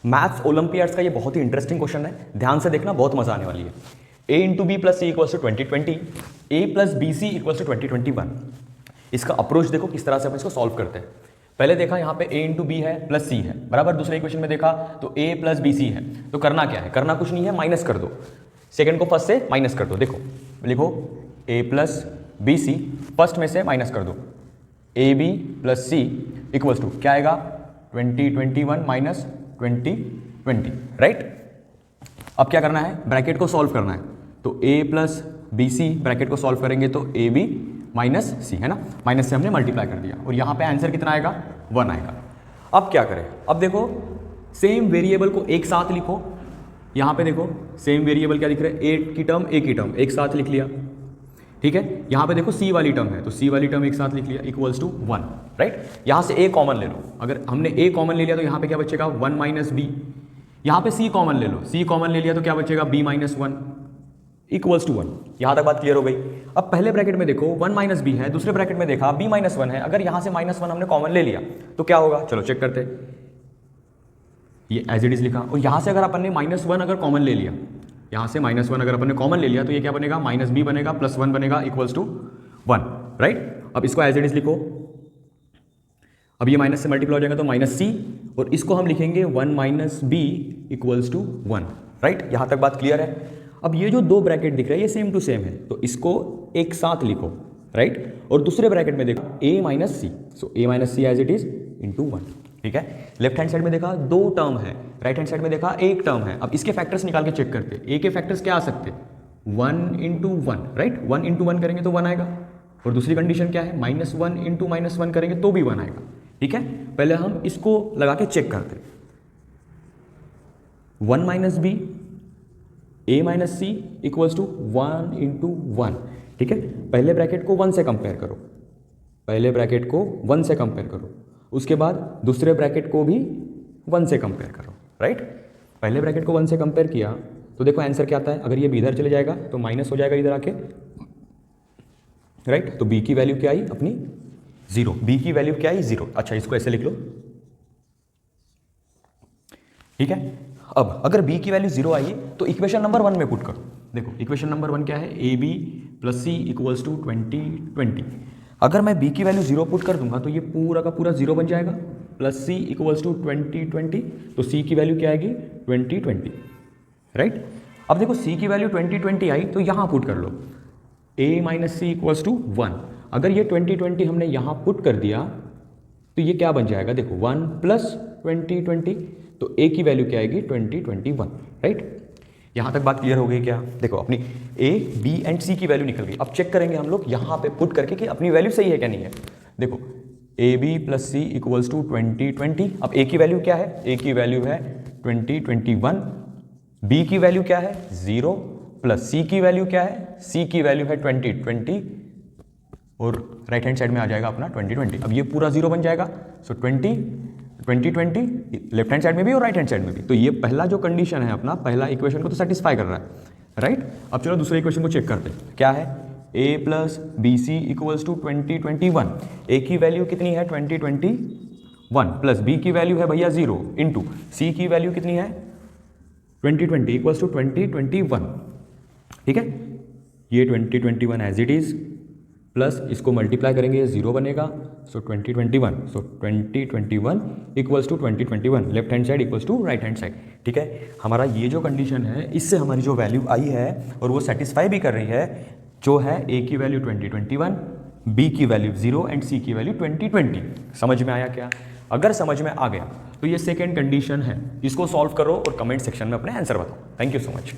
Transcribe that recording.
Maths Olympiads का ये बहुत ही इंटरेस्टिंग क्वेश्चन है, ध्यान से देखना, बहुत मजा आने वाली है। a into B plus C equals to 2020, A plus B C equals to 2021। इसका अप्रोच देखो किस तरह से अपन इसको सॉल्व करते हैं। पहले देखा यहाँ पे a इंटू बी है प्लस सी है, बराबर। दूसरे इक्वेशन में देखा तो a प्लस बी सी है, तो करना क्या है, करना कुछ नहीं है, माइनस कर दो। सेकंड को फर्स्ट से माइनस कर दो, देखो लिखो a plus B C, first में से माइनस कर दो, A B plus C equals to क्या आएगा 2021 माइनस 2020, राइट। अब क्या करना है, ब्रैकेट को सॉल्व करना है, तो a plus B C bracket को सॉल्व करेंगे तो ए बी माइनस सी, है ना, माइनस से हमने मल्टीप्लाई कर दिया और यहाँ पे आंसर कितना आएगा 1 आएगा। अब क्या करें, अब देखो सेम वेरिएबल को एक साथ लिखो, यहाँ पे देखो सेम वेरिएबल क्या दिख रहा है, ए की टर्म एक साथ लिख लिया, ठीक है। यहाँ पे देखो सी वाली टर्म है तो सी वाली टर्म एक साथ लिख लिया इक्वल्स टू 1, राइट। यहाँ से ए कॉमन ले लो, अगर हमने ए कॉमन ले लिया तो यहाँ पे क्या बचेगा 1 माइनस बी। यहाँ पे सी कॉमन ले लो, सी कॉमन ले लिया तो क्या बचेगा b माइनस 1 इक्वल्स टू 1। यहाँ तक बात क्लियर हो गई। अब पहले ब्रैकेट में देखो 1 माइनस बी है, दूसरे ब्रैकेट में देखा b माइनस 1 है, अगर यहाँ से माइनस 1 हमने कॉमन ले लिया तो क्या होगा, चलो चेक करते हैं। ये एज इट इज लिखा, और यहाँ से अगर अपन ने माइनस 1 अगर कॉमन ले लिया, यहाँ से माइनस 1 अगर अपन ने कॉमन ले लिया तो ये क्या बनेगा, माइनस बी बनेगा प्लस 1 बनेगा इक्वल्स टू 1, राइट। अब इसको एज इट इज लिखो, अब ये माइनस से मल्टीप्लाई हो जाएगा तो माइनस सी, और इसको हम लिखेंगे 1 minus B equals to 1, right. यहाँ तक बात क्लियर है। अब ये जो दो ब्रैकेट दिख रहा है ये सेम टू सेम है, तो इसको एक साथ लिखो, राइट। और दूसरे ब्रैकेट में देखो a minus C, so a minus C as it is into 1, ठीक है। लेफ्ट हैंड साइड में देखा दो टर्म है, राइट हैंड साइड में देखा एक टर्म है। अब इसके फैक्टर्स निकाल के चेक करते हैं, a के फैक्टर्स क्या आ सकते हैं 1 इंटू 1, राइट। 1 इंटू 1 करेंगे तो 1 आएगा, और दूसरी कंडीशन क्या है, माइनस 1 इंटू माइनस 1 करेंगे तो भी 1 आएगा, ठीक है। पहले हम इसको लगा के चेक करते हैं, 1 minus B a minus C equals to 1 into 1, ठीक है। पहले ब्रैकेट को 1 से कंपेयर करो, पहले ब्रैकेट को 1 से कंपेयर करो, उसके बाद दूसरे ब्रैकेट को भी 1 से कंपेयर करो, राइट। पहले ब्रैकेट को 1 से कंपेयर किया तो देखो आंसर क्या आता है, अगर ये भी इधर चले जाएगा तो माइनस हो जाएगा इधर आके, राइट। तो b की वैल्यू क्या आई अपनी 0, b की वैल्यू क्या आई 0। अच्छा इसको ऐसे लिख लो, ठीक है। अब अगर b की वैल्यू 0 आई तो इक्वेशन नंबर 1 में पुट करो, देखो इक्वेशन नंबर 1 क्या है, A B plus C equals to 2020। अगर मैं b की वैल्यू 0 पुट कर दूंगा तो ये पूरा का पूरा 0 बन जाएगा, प्लस सी इक्वल्स टू 2020, तो c की वैल्यू क्या आएगी 2020, राइट। अब देखो c की वैल्यू 2020 आई तो यहाँ पुट कर लो, a minus C equals to 1। अगर ये 2020 हमने यहाँ पुट कर दिया तो ये क्या बन जाएगा, देखो 1 प्लस 2020, तो a की वैल्यू क्या आएगी 2021, राइट। यहाँ तक बात क्लियर हो गई क्या, देखो अपनी a b एंड c की वैल्यू निकल गई। अब चेक करेंगे हम लोग यहाँ पे पुट करके कि अपनी वैल्यू सही है क्या नहीं है। देखो a b plus C equals to 2020, अब a की वैल्यू क्या है, a की वैल्यू है 2021, b की वैल्यू क्या है 0, प्लस c की वैल्यू क्या है, c की वैल्यू है 2020, और राइट हैंड साइड में आ जाएगा अपना 2020। अब ये पूरा 0 बन जाएगा, सो 2020 लेफ्ट हैंड साइड में भी और राइट हैंड साइड में भी। तो ये पहला जो कंडीशन है अपना, पहला इक्वेशन को तो सेटिस्फाई कर रहा है, राइट। अब चलो दूसरे इक्वेशन को चेक करते हैं, क्या है, a plus B C equals to 2021, a की वैल्यू कितनी है 2021, प्लस b की वैल्यू है भैया 0, इंटू c की वैल्यू कितनी है 2020 इक्वल्स टू 2021, ठीक है। ये 2021 एज इट इज, प्लस इसको मल्टीप्लाई करेंगे 0 बनेगा, so 2021, so 2021 equals to 2021, left hand side equals to right hand side, ठीक है। हमारा ये जो कंडीशन है इससे हमारी जो वैल्यू आई है और वो सेटिस्फाई भी कर रही है, जो है a की वैल्यू 2021, b की वैल्यू 0 एंड c की वैल्यू 2020। समझ में आया क्या? अगर समझ में आ गया तो ये सेकेंड कंडीशन है, इसको सॉल्व करो और कमेंट सेक्शन में अपने आंसर बताओ। Thank you so much.